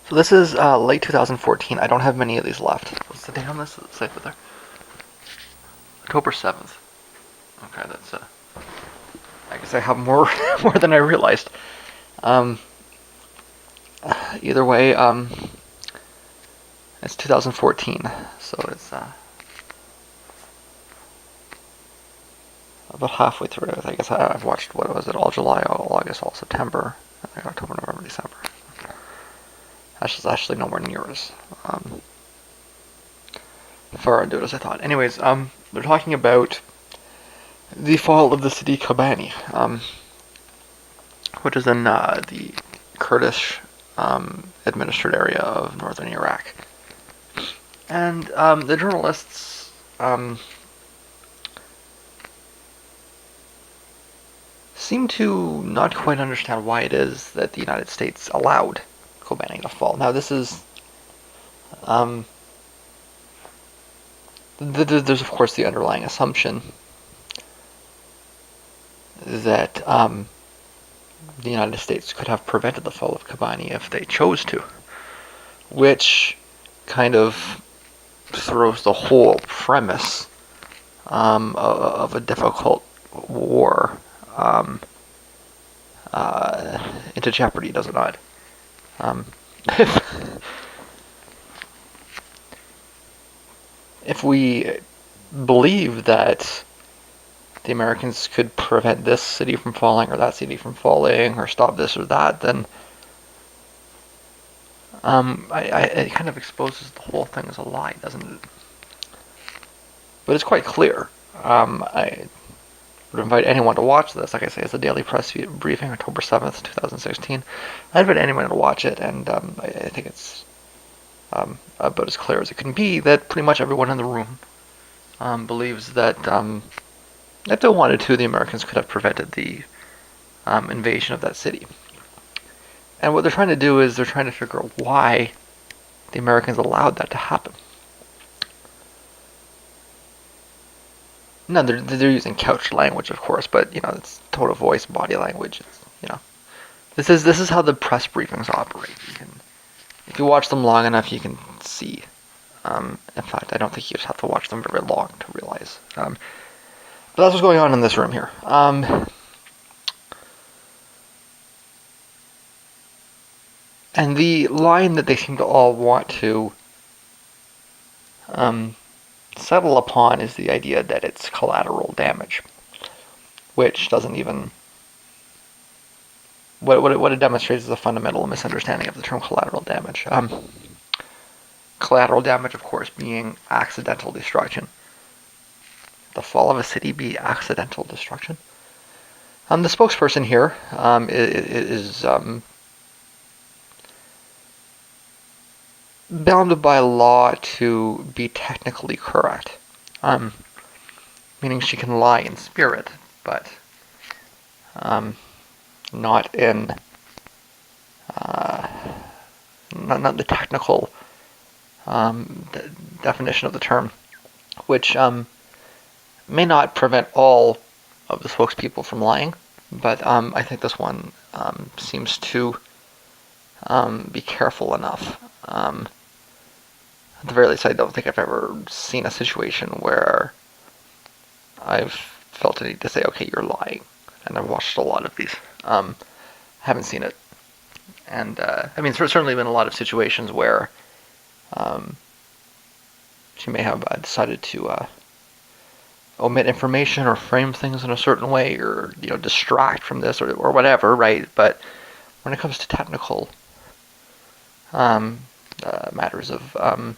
So this is late 2014. I don't have many of these left. What's the date on this? Let's say there. October 7th. Okay, that's I guess I have more more than I realized. Um, Either way, it's 2014, so it's about halfway through. I guess I've watched, what was it, all July, all August, all September, I think October, November, December. That's actually nowhere near as far into it as I thought. Anyways, they're talking about the fall of the city Kobani, which is in the Kurdish administered area of northern Iraq. And the journalists seem to not quite understand why it is that the United States allowed Kobani to fall. Now, this is there's of course the underlying assumption that the United States could have prevented the fall of Kobani if they chose to, which kind of throws the whole premise of a difficult war into jeopardy, does it not? If we believe that the Americans could prevent this city from falling or that city from falling or stop this or that, then it kind of exposes the whole thing as a lie, doesn't it? But it's quite clear. I would invite anyone to watch this. Like I say, it's a daily press briefing, October 7th, 2016. I'd invite anyone to watch it, and I think it's about as clear as it can be that pretty much everyone in the room believes that if they wanted to, the Americans could have prevented the invasion of that city. And what they're trying to do is they're trying to figure out why the Americans allowed that to happen. No, they're using couched language, of course, but it's tone of voice, body language. This is how the press briefings operate. If you watch them long enough, you can see. In fact, I don't think you just have to watch them very long to realize. But that's what's going on in this room here. And the line that they seem to all want to settle upon is the idea that it's collateral damage, which doesn't even... What it demonstrates is a fundamental misunderstanding of the term collateral damage. Collateral damage, of course, being accidental destruction. The fall of a city be accidental destruction. The spokesperson here is bound by law to be technically correct, meaning she can lie in spirit, but not in not the technical definition of the term, which may not prevent all of the spokespeople from lying, but I think this one seems to be careful enough. At the very least, I don't think I've ever seen a situation where I've felt a need to say, okay, you're lying. And I've watched a lot of these. Haven't seen it. And, there's certainly been a lot of situations where she may have decided to omit information or frame things in a certain way or, distract from this or whatever, right? But when it comes to technical matters of,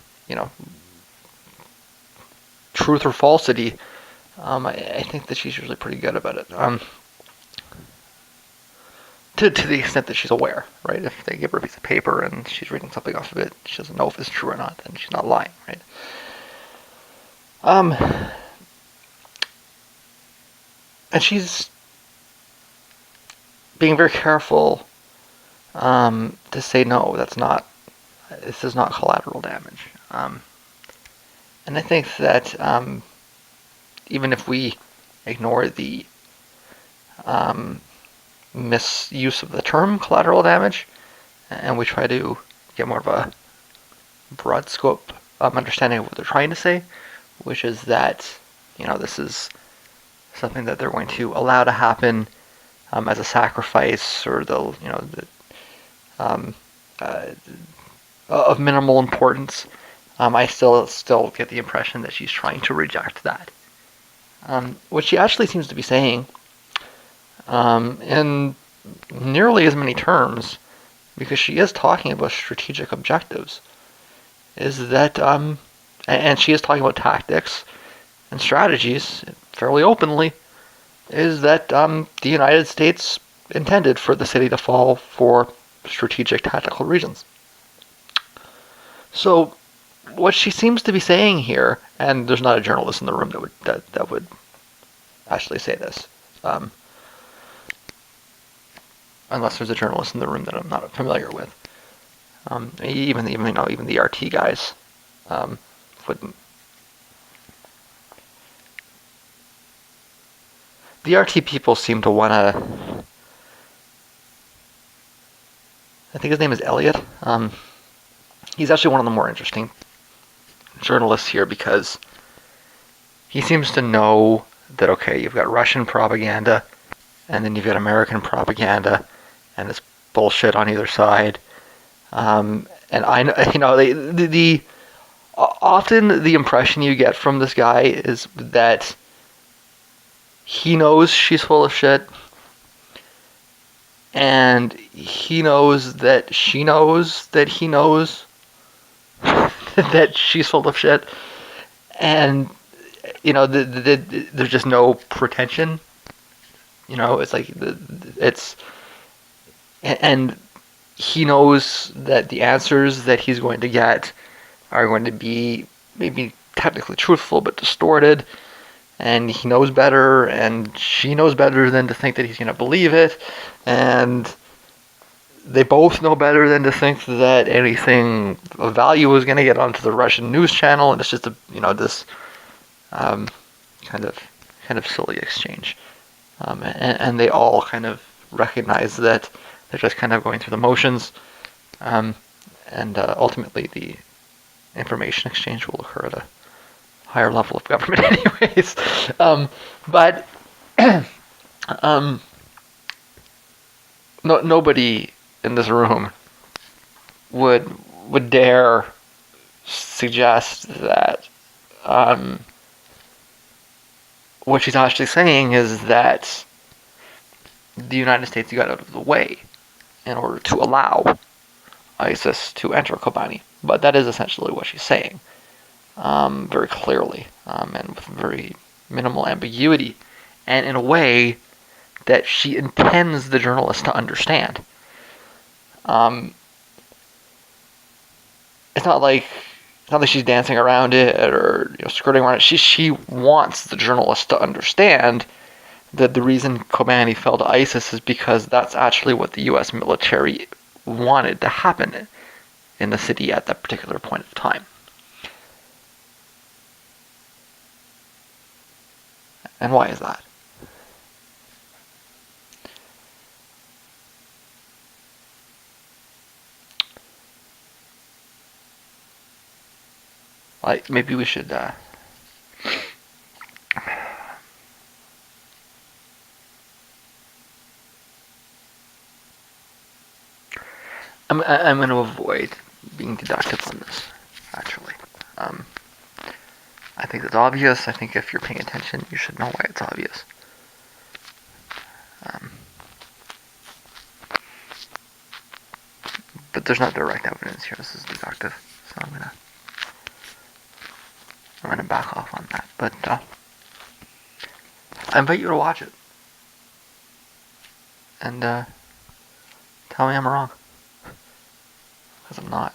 truth or falsity, I think that she's usually pretty good about it. To the extent that she's aware, right? If they give her a piece of paper and she's reading something off of it, she doesn't know if it's true or not, then she's not lying, right? And she's being very careful to say, no, this is not collateral damage. And I think that even if we ignore the misuse of the term collateral damage, and we try to get more of a broad scope understanding of what they're trying to say, which is that this is something that they're going to allow to happen as a sacrifice, or um, uh, of minimal importance. I still get the impression that she's trying to reject that. What she actually seems to be saying, in nearly as many terms, because she is talking about strategic objectives, is that, and she is talking about tactics and strategies fairly openly, is that the United States intended for the city to fall for strategic tactical reasons. So, what she seems to be saying here, and there's not a journalist in the room that would actually say this, um, unless there's a journalist in the room that I'm not familiar with. Even the RT guys wouldn't. The RT people seem to want to. I think his name is Elliot. He's actually one of the more interesting journalists here because he seems to know that, okay, you've got Russian propaganda, and then you've got American propaganda, and it's bullshit on either side. And I know, the often the impression you get from this guy is that he knows she's full of shit, and he knows that she knows that he knows that she's full of shit, and there's just no pretension. It's like it's and he knows that the answers that he's going to get are going to be maybe technically truthful but distorted, and he knows better, and she knows better than to think that he's going to believe it, and they both know better than to think that anything of value is going to get onto the Russian news channel, and it's just this kind of silly exchange, and they all kind of recognize that they're just kind of going through the motions, and ultimately the information exchange will occur at a higher level of government anyways. But nobody in this room would dare suggest that what she's actually saying is that the United States got out of the way in order to allow ISIS to enter Kobani. But that is essentially what she's saying, very clearly, and with very minimal ambiguity, and in a way that she intends the journalist to understand. It's not like she's dancing around it or skirting around it. She wants the journalist to understand that the reason Kobani fell to ISIS is because that's actually what the U.S. military wanted to happen in the city at that particular point of time. And why is that? Like, maybe we should I'm going to avoid being deductive on this, actually. I think it's obvious. I think if you're paying attention, you should know why it's obvious. But there's not direct evidence here. This is deductive, so I'm gonna back off on that. But I invite you to watch it and tell me I'm wrong, because I'm not.